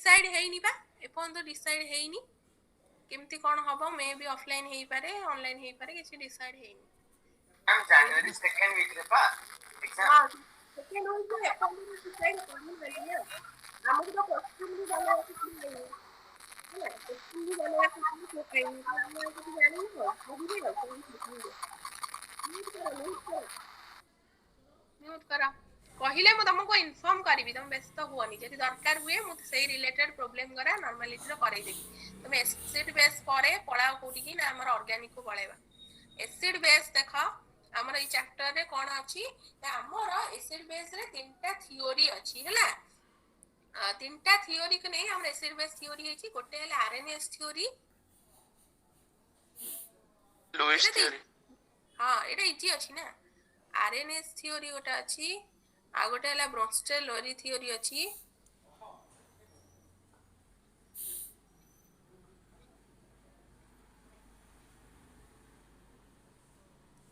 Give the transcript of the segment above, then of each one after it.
Decide हेइनी बा एपन तो decide हेइनी केमती कोन हबो मे भी ऑफलाइन हेई पारे ऑनलाइन हेई पारे किछि डिसाइड हेइनी मैम जनवरी सेकंड वीक रे पा एग्जाम हां सेकंड वीक रे एपन तो डिसाइड करनी पड़ी ना हमको तो क्वेश्चन भी बना है ହେଲା क्वेश्चन भी बना है तो कहीं हम कुछ जानी हो बुझी गए तो म्यूट करा କହିଲେ ମୁଁ ତମକୁ ଇନଫର୍ମ କରିବି ତମେ ବ୍ୟସ୍ତ ହୁଅନି ଯଦି ଦରକାର ହୁଏ ମୁଁ ସେଇ ରିଲେଟେଡ ପ୍ରୋବ୍ଲେମ କରା ନର୍ମାଲିଟିର କରେଇଦେବି ତମେ ଏସିଡ ବେସ୍ ପରେ ପଳାଅ କୋଉଠିକି ନା ଆମର ଅର୍ଗାନିକ କୁ ପଳେଇବା एसिड बेस देख हमर ई चैप्टर रे कोन अछि हमर एसिड बेस रे तीनटा थ्योरी अछि हला तीनटा थ्योरी के नै हमर एसिड बेस थ्योरी अछि गोटे हला आरएनएस थ्योरी लुईस थ्योरी हां एटा इजी अछि ना आरएनएस थ्योरी गोटा अछि आ गोटे हला ब्रोंस्टेल लोरी थ्योरी अछि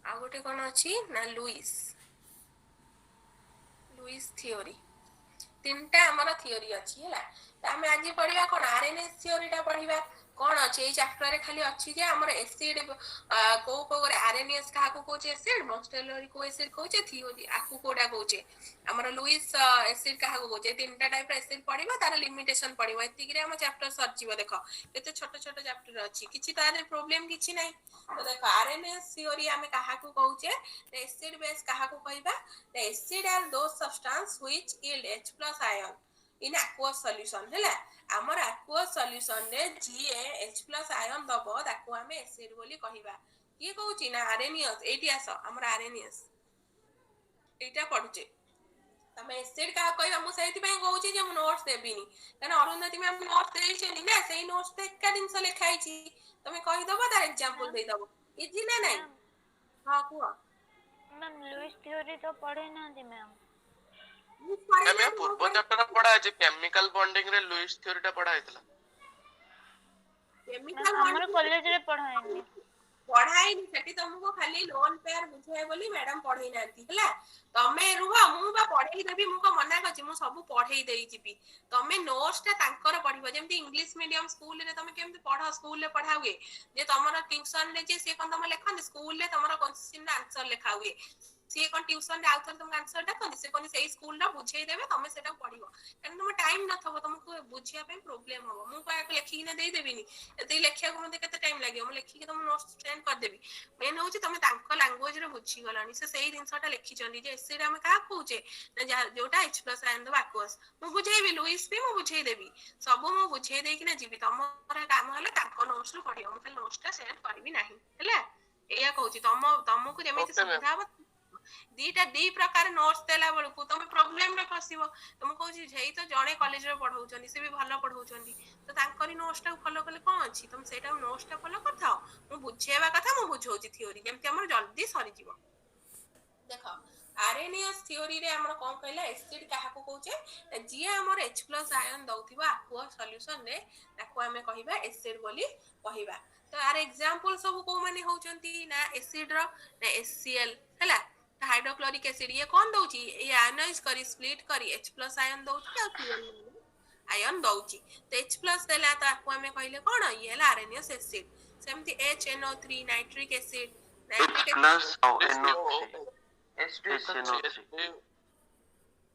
आ गोटे कोन अछि ना लुईस थ्योरी तीनटा हमर थ्योरी अछि हला हम आज पढिबा कोन आरएनएस थ्योरी टा पढिबा कोन अछि ए चैप्टर रे खाली अछि जे हमर एसिड को रे आरएनएस का को कोचे एसिड ब्रोंस्टेल को एसिड कोचे थ्योरी आकु कोडा कोचे हमर लुईस एसिड का को कोचे तीनटा टाइप एसिड पढिबा तार लिमिटेशन पढिबा एति रे हम चैप्टर सरजिबो देखो केते छोट छोट चैप्टर अछि किछि तारे प्रॉब्लम किछि नै तो देखो आरएनएस थ्योरी हम काहा को कहूचे एसिड बेस काहा को कहबा acid are those substance which yield H+ ion in aqueous solution हैला हमर aqueous solution रे H+ ion दबो ताको हम एसिड बोली कहिबा की कहूची ना आरएनएस एटी आस हमर आरएनएस एटा पढुचे तमे एसिड का कहबा मु सेति पय कहूची जे मु नोट्स देबिनी कारण अरुंधति मैम नोट्स देइछनी ना सेही नोट्स ते एका दिन से लिखाइची तमे कहि दबो तार एग्जांपल देइ दबो इजी ना नाही हां कुआ मैम लुईस थ्योरी तो पढ़े ना दी मैम मैम पूर्व चैप्टर पढ़ा है केमिकल बॉन्डिंग रे लुईस थ्योरी टा पढ़ा हैतला केमिकल हमर कॉलेज रे पढ़ाइनी पढ़ाइनी सेठी तुमको खाली लोन पेयर बुझाए बोली मैडम पढ़ाई नांती हला तमे रुह मु बा पढ़ाई देबी मु को मना करछि मु सब पढ़ाई देई जिबी तमे नोट्स ता तांकर पढ़िबो जेमति इंग्लिश मीडियम स्कूल रे तमे केमति पढ़ा स्कूल रे पढ़ा हुए जे तमरा ट्यूशन रे जे से कोन तमे लेखन स्कूल रे तमरा क्वेश्चन आंसर लेखा हुए से कोन ट्यूशन रे आउथर तुम आंसर टा कोन से कोन सेही स्कूल रा बुझाई देबे तमे सेटा पढ़िबो कारण तुम टाइम न थबो तुमको बुझिया पे प्रॉब्लम हो मु का लेखि ने देई देबिनी एते लेखिया को मते केते टाइम लागियो मु लेखि के तुम नोट्स सेंड कर देबी मेन होची तमे तांको लैंग्वेज रे बुझी गलानी से सेही दिनसटा लेखि चंदी जे एसे रे हम का कहूचे ना जोटा H+ आयन दो aqueous मु बुझेबी लुईस भी मु बुझेई देबी सब मु बुझेई देई कि ना जीवी तमरा काम हला तांको नोट्स रो पढियो मु खाली नोट्स टा सेंड करबी नाही हैला एया कहूची तमको जेमिति सुविधा हो दीटा दी प्रकार नोट्स देला बळकू तमे प्रॉब्लम रे फसिबो तुम कहूची जेई तो जणे कॉलेज रे पढौचंदी से भी भलो पढौचंदी तो तांकरी नोट्स टा फॉलो करले कोन अछि तुम सेटा नोट्स टा फॉलो करथाओ मु बुझेबा कथा मु बुझौची थ्योरी जेमति हमर जल्दी सरी जीवो देखो आरएनएस थ्योरी रे हमर कोन कहला एसिड काहा को कहूचे जे हमर H+ आयन दउथिबा aqua सॉल्यूशन रे ताको हमें कहिबा एसिड बोली कहिबा तो आर एग्जांपल सब को माने होचंती ना एसिड रो ना HCl हैला हाइड्रोक्लोरिक एसिड ये कौन दउची ये आयनाइज करी स्प्लिट करी H+ आयन दउची आ Cl आयन दउची तो H+ देला तो आपको हमें कहले कोन ये ला आरएनएस एसिड सेमति HNO3 nitric acid plus NO3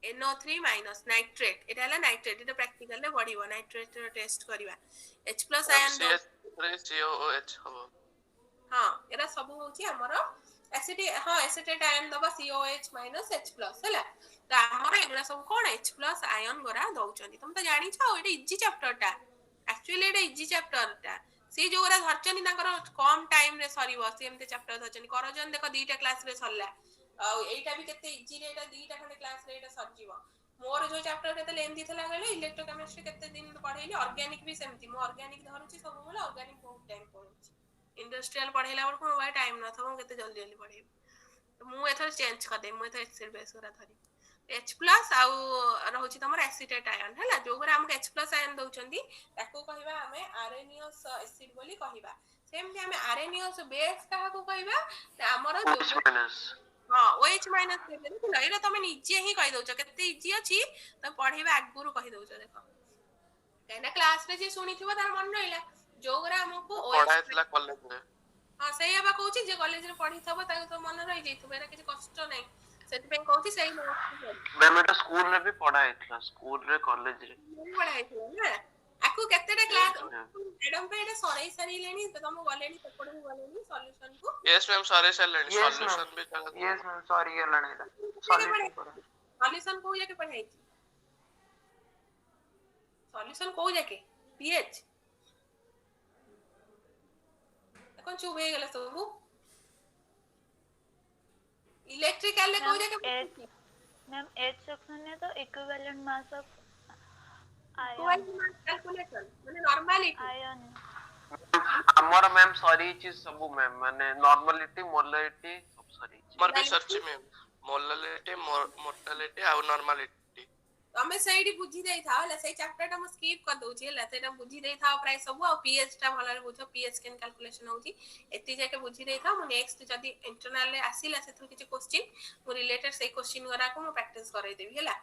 NO3 minus nitrate एटा हला नाइट्रेट एटा प्रैक्टिकल रे पढिबो नाइट्रेट टेस्ट करबा H+ आयन दो COOH हो हां एरा सब होची हमरो एसिड हां एसिटेट आयन दबा COH H+ हला तो हमरो एगरा सब कोन H+ आयन गोरा दउचंदी तुम तो जानि छ एटा इजी चैप्टर टा एक्चुअली एटा इजी चैप्टर टा से जोरा धरचनी ताकर कम टाइम रे सरीबो से एमते चैप्टर धरचनी करजन देखो दीटा क्लास रे सरला आ एटा भी केते इजी रे एटा दीटा खंडे क्लास रे एटा सरजीवो मोर जो चैप्टर केते लेंथी थला गले इलेक्ट्रोकेमिस्ट्री केते दिन पढैली ऑर्गेनिक भी सेमती मो ऑर्गेनिक धरुची सब बोले ऑर्गेनिक बहुत टाइम पढुची इंडस्ट्रियल पढैला बड़ को टाइम न थबो केते जल्दी जल्दी पढै तो मु एथर चेंज कर दे मु एथर एसिड बेस करा धरी H+ आउ रहउची तमर एसिटेट आयन हैला जोगरा हमके H+ आयन दउचंदी ताको कहिबा हमें आरएनएस एसिड बोली कहिबा सेमति हमें आरएनएस बेस काहा को कहिबा हमर जो हां OH- देबे एरा तमे निजे ही कहि दउछ केते इजी अछि त पढैबा आगुरु कहि दउछ देखो କ୍ଲାस ରେ जे सुनिथिबो तार मन रहिला जोगरा हमको पढ़ा OH हैतला कॉलेज रे हां सेया बा कहूची जे कॉलेज रे पढी थबो ताको तो मन रहि जइथबो एरा किछ कष्ट नै सेति पे कहूची सेही नोट्स पढ मैम एटा स्कूल रे भी पढ़ा हैतला स्कूल रे कॉलेज रे पढाई थो ना आकु केतेटा क्लास मैडम पे एटा सरै सरी लेनी तो तुम गलेनी पेपर को गलेनी सॉल्यूशन को यस मैम सॉरी लेनी सॉल्यूशन भी यस मैम सॉरी गेलानी एटा सॉल्यूशन पर सॉल्यूशन को जाके पढ़ाई थी सॉल्यूशन को जाके पीएच कौन चुप हो गेला सब इलेक्ट्रिकल ले को जाके मैम 8 सेक्शन में तो इक्विवेलेंट मास ऑफ कोई कैलकुलेशन माने नॉर्मलिटी आयन हमर मैम सॉरी चीज सब मैम माने नॉर्मलिटी मोलालिटी सब सॉरी मर भी सर्च में मोलालिटी मोर्टालिटी आ नॉर्मलिटी तमे सेडी बुझी देई था ले से चैप्टर टा म स्किप कर दउ छी ले सेटा बुझी देई था प्राय सब आ पीएच टा भला बुझो पीएच केन कैलकुलेशन होची एति जाके बुझी देई था म नेक्स्ट जदी इंटरनल ले आसीला सेथु किछ क्वेश्चन म रिलेटेड से क्वेश्चन गरा को म प्रैक्टिस कराई देबी हला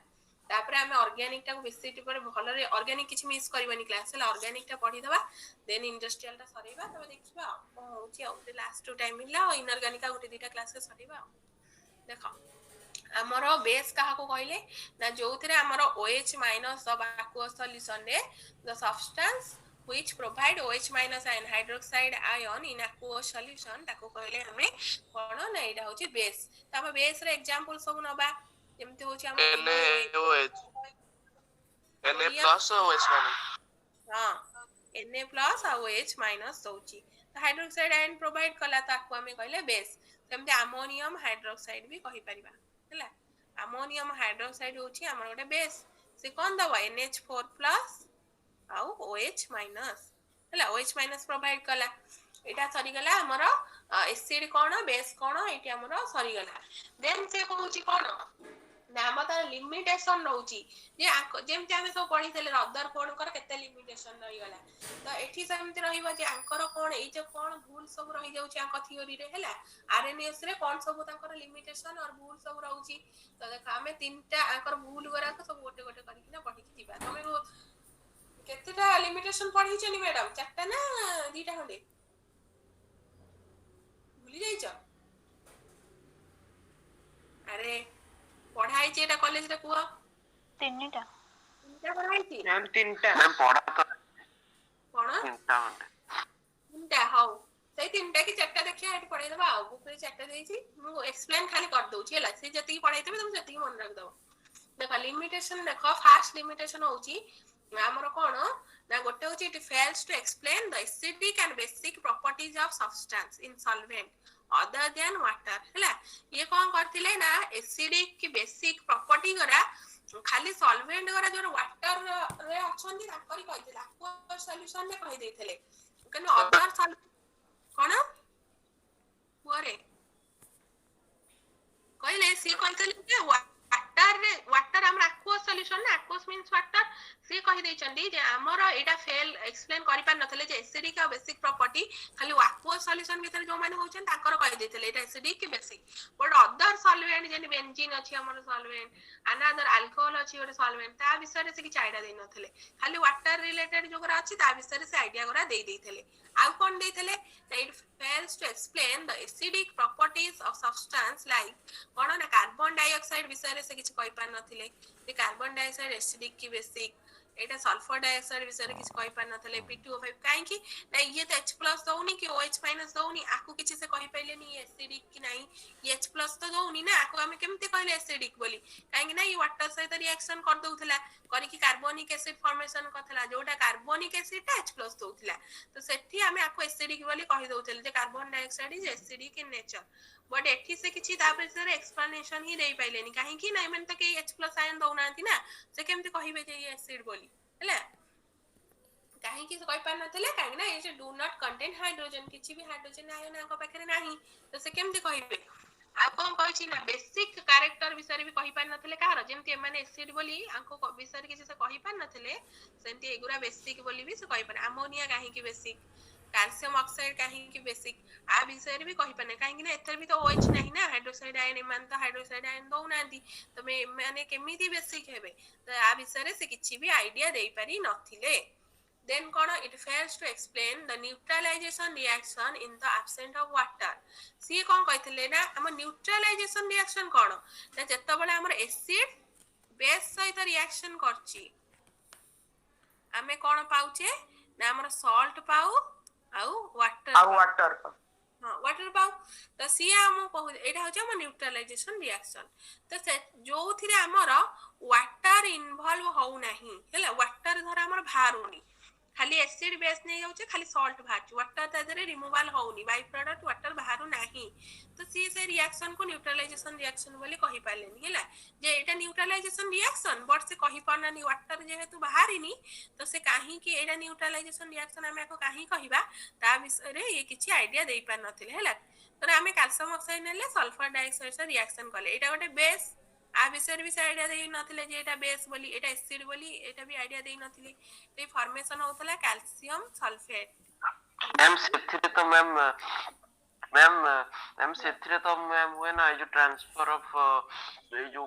तापर हमें ऑर्गेनिक टा को बेसिक पर भल रे ऑर्गेनिक किछ मिस करबानी क्लास हला ऑर्गेनिक टा पढी दबा देन इंडस्ट्रियल टा सरीबा तब देखिबा को होची आ लास्ट टू टाइम मिला इनऑर्गेनिक का गुटे दिटा क्लास से सरीबा देखो हमरो बेस कहा को कहले ना जोथिरे हमरो OH minus the aqueous solution रे the substance which provide OH minus ion hydroxide ion in aqueous solution ताको कहले हमें कोन ना एटा होची बेस तब बेस रे एग्जांपल सब नबा जेमते होची हम NaOH Na plus OH minus हां Na plus और OH माइनस होची हाइड्रोक्साइड आयन प्रोवाइड कला ताको हमें कहले बेस जेमते अमोनियम हाइड्रोक्साइड भी कहि परिबा हला अमोनियम हाइड्रोक्साइड होची हमर गोटे बेस से कोन दवा NH4 प्लस आउ OH माइनस हला OH माइनस प्रोवाइड कला एटा सरी गला हमर एसिड कोन बेस कोन एटी हमर सरी गला देन से कहूची कोन ना हमर लिमिटेशन रहउची जे जेमते हम सब पढी देले अदर कोन कर केते लिमिटेशन रही गला तो एठी सेमते रहिबा जे अंकर कोन ए जे कोन भूल सब रही जाउची अंक थ्योरी रे हला आरएनएस रे कोन सब तांकर लिमिटेशन और भूल सब रहउची तो देख हमें तीनटा अंकर भूल गरा को सब गोटे गोटे करी ना पढी के दिबा तमे केतेटा लिमिटेशन पढी छनी मैडम चारटा ना दीटा खंडे भूली जाइछ अरे पढ़ाई छी एटा कॉलेज रे कुआ तीनटा तीनटा पढ़ाई छी मैम तीनटा मैम पढ़ा तो कोन तीनटा हाउ से तीनटा की चारटा देखिया एटी पढ़ाई दबा बुक रे चारटा देई छी मु एक्सप्लेन खाली कर दउ छी हला से जति पढ़ाई तबे तुम जति मन रख दबो देखो लिमिटेशन देखो फास्ट लिमिटेशन होची हमर कोन ना गोटे होची it fails to explain the acidic and basic properties of substance in solvent other than water हला ये कोन करथिले ना एसिडिक की बेसिक प्रॉपर्टी गरा खाली सॉल्वेंट गरा जो वाटर रे अछंती ताकरी कहिथिला aqueous सॉल्यूशन ने कहि देथिले कने अदर सॉल कोन पुरे कहले सी कहथिले जे वाटर हमरा aqueous सॉल्यूशन ना aqueous मींस वाटर से कहि दै चंदी जे हमरो एटा फेल एक्सप्लेन करि पार नथले जे एसिडिक आ बेसिक प्रॉपर्टी खाली aqueous सॉल्यूशन भीतर जो माने होचन ताकर कहि दैथिले एटा एसिडिक की बेसिक बट अदर सॉल्वेंट जेने बेंजीन अछि हमर सॉल्वेंट अनदर अल्कोहल अछि ओरे सॉल्वेंट ता विषय रे से कि आइडिया दै नथले खाली वाटर रिलेटेड जो गरा अछि ता विषय रे से आइडिया गरा दे दैथिले आ कोन दैथिले it fails to explain the acidic properties of substance like कोन ना कार्बन डाइऑक्साइड विषय रे से कि कहि पार नथले जे कार्बन डाइऑक्साइड एसिडिक की बेसिक एटा सल्फर डाइऑक्साइड विषय रे किछ कहि पार नथले P2O5 काहे कि ना ये तो H+ दउनी कि OH- दउनी आकु किछ से कहि पइले नी एसिडिक कि नाही ये H+ तो दउनी ना आकु हम केमते कहले एसिडिक बोली काहे कि ना ये वाटर सहित रिएक्शन कर दउथला करी कि कार्बोनिक एसिड फॉर्मेशन करथला जोटा कार्बोनिक एसिड टा H+ दउथला तो सेठी हमें आकु एसिडिक बोली कहि दउथले जे carbon dioxide is acidic in nature but एठी से किछि तापर से एक्सप्लेनेशन ही देई पाइलेनी काहे कि नाही मन त के H+ आयन दउनांती ना से केमते कहिबे जे ये एसिड बोली हला काहे कि कहि पार नथले काहे ना ये डू नॉट कंटेन हाइड्रोजन किछि भी हाइड्रोजन आयन आको पाखरे नाही तो से केमते कहिबे आ कोन कहै छी ना बेसिक कैरेक्टर विषय भी कहि पार नथले काहर जेमति माने एसिड बोली आको विषय किछि से कहि पार नथले सेमति एगुरा बेसिक बोली भी से कहि पार अमोनिया काहे कि बेसिक कैल्शियम ऑक्साइड काहे कि बेसिक आ विषय भी कहि पाने काहे कि ना एथर भी तो OH नाही ना हाइड्रोक्साइड आयन मान तो हाइड्रोक्साइड आयन दउ नांती तो माने केमिति बेसिक हेबे तो आ विषय से किछि भी आईडिया देई पारी नथिले then kono it fails to explain the neutralization reaction in the absence of water. सी कोन कहथिले ना हम न्यूट्रलाइजेशन रिएक्शन कोन ना जेतबेले हमर एसिड बेस सहित रिएक्शन करची आमे कोन पाउचे ना हमर सॉल्ट पाउ आउ वाटर हाँ वाटर पाउ तो सी हम कहू एटा हो हम न्यूट्रलाइजेशन रिएक्शन तो से जो थिरे हमर वाटर इन्वॉल्व हो नाही हैला वाटर धर हमर भारुनी खाली एसिड बेस नहीं जाउचे खाली सॉल्ट बाहर वाटर तादरे रिमूवल होउनी बाय प्रोडक्ट वाटर बाहर नाही तो सी से रिएक्शन को न्यूट्रलाइजेशन रिएक्शन बोली कहि पालेनी हैला जे एटा न्यूट्रलाइजेशन रिएक्शन बट से कहि पानानी वाटर जेहेतु बाहरिनी तो से काहे कि एटा न्यूट्रलाइजेशन रिएक्शन हमें को काहे कहिबा ता विषय रे ये किछि आईडिया देई पार नथिले हैला तो हमें कैल्शियम ऑक्साइड नेले सल्फर डाइऑक्साइड से रिएक्शन करले एटा गोटे बेस आ विषय भी आईडिया देई नथिले जे एटा बेस बोली एटा एसिड बोली एटा भी आईडिया देई नथिले ए फॉर्मेशन होतला कैल्शियम सल्फेट मैम सेथिरे तो मैम सेथिरे तो मैम हुए ना जो ट्रांसफर ऑफ जो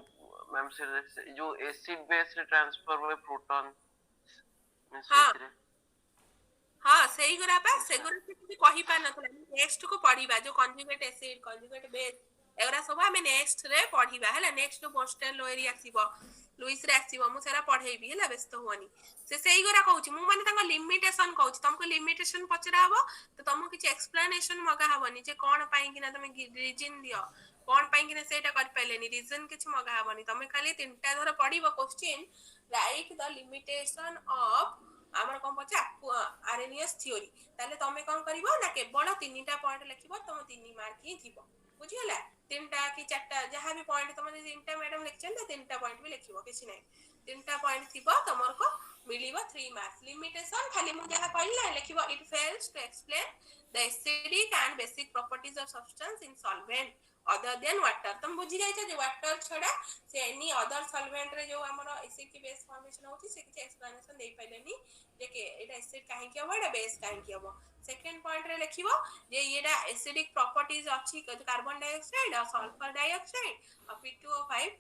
मैम से जो एसिड बेस रे ट्रांसफर हुए प्रोटॉन सेथिरे हाँ सही गुरा पा से गुरा भी कहि पा नथला नेक्स्ट को पढिबा जो कंजुगेट एसिड कंजुगेट बेस एगरा सब हमें नेक्स्ट रे पढिबा हैला नेक्स्ट पोस्टर लोएरी आसीबो लुइस रे आसीबो मु सेरा पढेबी हैला व्यस्त होनी से सही गुरा कहूची मु माने तांको लिमिटेशन कहूची तुमको लिमिटेशन पचरा हबो तो तुमको किछ एक्सप्लेनेशन मगा हबनी जे कोन पाई कि ना तुम रीजन दियो कोन पाई कि ना सेटा कर पाइलेनी रीजन किछ मगा हबनी तुम खाली तीनटा धर पढिबो question write the limitation of हमर कोन पछे आरएनएस थ्योरी ताले तुम कोन करिवो ना केवल तीनटा पॉइंट लिखिबो तुम 3 मार्क ही जीवो बुझियला तीनटा कि चारटा जहां भी पॉइंट तुम तीनटा मैडम लिखछन त तीनटा पॉइंट भी लिखिबो किछि नै तीनटा पॉइंट थिबो तमर को मिलिबो 3 मार्क्स लिमिटेशन खाली मु जहा कहला लिखिबो it fails to explain the acidic and basic properties of substance in solvent other than water तुम बुझी जाइछ जे वाटर छडा से एनी अदर सॉल्वेंट रे जो हमर एसिड की बेस फॉर्मेशन होची से किछ एक्सप्लेनेशन देई पाइलेनी जे के एटा एसिड काहे कि हबो एटा बेस काहे कि हबो सेकंड पॉइंट रे लिखिबो जे येडा एसिडिक प्रॉपर्टीज अछि कार्बन डाइऑक्साइड और सल्फर डाइऑक्साइड और P2O5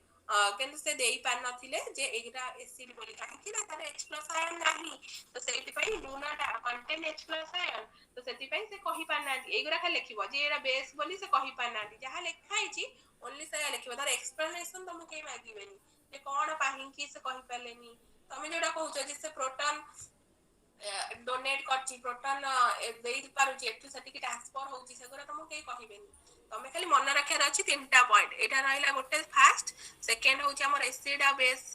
केन से देई पार नथिले जे एगरा एसिड बोली काहे कि ना तार H+ आयन नाही तो सेति पई do not contain H+ ion तो सेति पई से कहि पार नांती एगरा खाली लिखिबो जे एरा बेस बोली से कहि पार नांती जहा लिखा हिची ओनली से लिखिबो तार एक्सप्लेनेशन तुम के मागिबेनी जे कोन पाहिं कि से कहि पालेनी तमे जेडा कहउछ जे से प्रोटॉन डोनेट करची प्रोटॉन देई पारुची एटू सेटी की ट्रांसफर होची सेगरा तुम के कहिबेनी तमे खाली मन रखे अछि तीनटा पॉइंट एटा रहला गोटे फर्स्ट सेकंड होची हमर एसिड आ बेस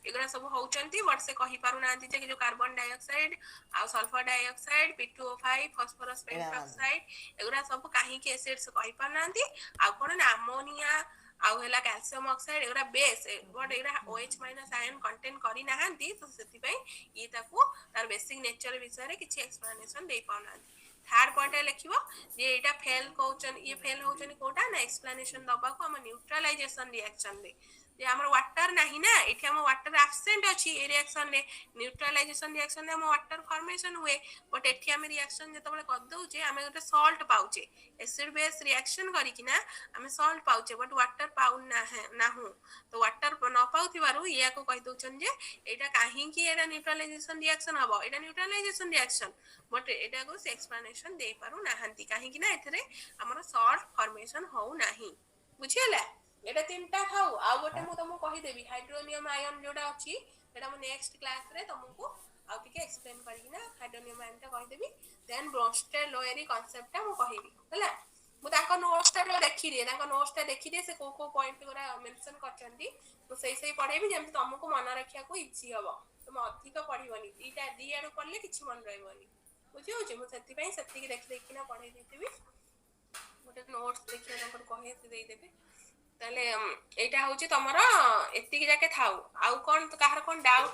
एगरा सब होचंती बट से कहि पारु नांती जे जो कार्बन डाइऑक्साइड आ sulphur dioxide P2O5 phosphorus pentoxide एगरा सब काहे कि एसिड से कहि पार नांती आ कोन ना अमोनिया आउ हेला कैल्शियम ऑक्साइड एगरा बेस बट एगरा OH- आयन कंटेन करी नाहंती तो सेति पई ई ताको तार बेसिक नेचर विषय रे किछि एक्सप्लेनेशन देई पाउनांती थर्ड पॉइंट लिखिबो जे एटा फेल कहउचन ये फेल होचन कोटा ना एक्सप्लेनेशन दबा को हम न्यूट्रलाइजेशन रिएक्शन दे जे हमर वाटर नाही ना एठी हम वाटर एब्सेंट अछि ए रिएक्शन रे न्यूट्रलाइजेशन रिएक्शन रे हम वाटर फॉर्मेशन हुए बट एठी हम रिएक्शन जतबले कर दउ जे हम गोटे सॉल्ट पाउचे एसिड बेस रिएक्शन करी कि ना हम सॉल्ट पाउचे बट वाटर पाउ ना है ना हो तो वाटर न पाउथिबारु या को कहि दउचन जे एटा काहे कि एटा न्यूट्रलाइजेशन रिएक्शन हबो एटा न्यूट्रलाइजेशन रिएक्शन बट एटा को से एक्सप्लेनेशन दे पारु नाहंती काहे कि ना एथरे हमर सॉल्ट फॉर्मेशन हो नाही बुझियला एटा तीनटा खाऊ आ गोटे मु तुमको कहि देबी हाइड्रोनियम आयन जोडा अछि एटा मु नेक्स्ट क्लास रे तुमको आ टिके एक्सप्लेन करी ना हाइड्रोनियम आयन ता कहि देबी देन ब्रोस्टेड लोएरी कांसेप्ट ता मु कहिबी हला मु ताको नोट्स ता देखि दे ताको नोट्स ता देखि दे से को पॉइंट गोरा मेंशन करचंदी तो सही पढेबी जेम तुमको मन रखिया को इजी हबो तुम अधिक पढिबनी इटा दी आडू पढले किछि मन रहबनी बुझियो जे मु सेति पई सेति की देखि ना पढे देतिबी गोटे नोट्स देखिया नंबर कहे से देई देबे ताले एटा होची तमरो एतिकी जाके थाउ आउ कोन तो काहर कोन डाउट